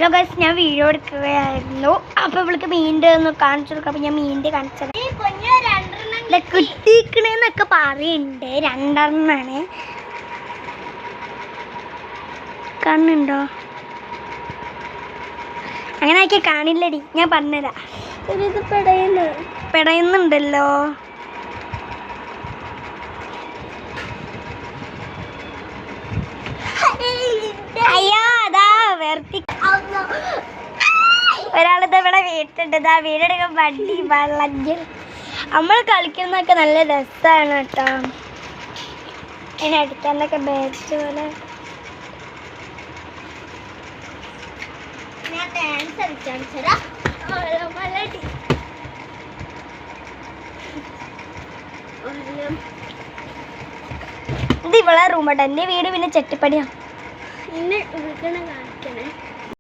Hello guys, ഞാൻ video എടുക്കുകയായിരുന്നു. അപ്പോൾ ഇവൾക്ക് മീൻ്റെ ഒന്ന് കാണിച്ചു കൊടുക്കാം. അപ്പോൾ ഞാൻ മീൻ്റെ കാണിച്ചത് കിട്ടിക്കണെന്നൊക്കെ പറയുന്നുണ്ട്. 2 എണ്ണമാണ്. കണ്ണുണ്ടോ? അങ്ങനെ ആക്കിയ കാണില്ലടി, ഞാൻ പറഞ്ഞുതരാം. ഇത് പെടയുന്നുണ്ടല്ലോ. അയ്യോ, അതാ വെറുതെ ഒരാളിത് ഇവിടെ വീട്ടിട്ടുണ്ട്. ആ വീടെടുക്കാൻ വണ്ടി വളഞ്ഞ് നമ്മൾ കളിക്കുന്നതൊക്കെ നല്ല രസമാണ് കേട്ടോ. അതിന് അടിക്കാനൊക്കെ ബാറ്റ് പോലെ ഇത് ഇവളെ റൂമട്ടോ. എൻ്റെ വീട് പിന്നെ ചെട്ടിപ്പടിയാണ്. ഇന്ന് കാണിക്കണേ.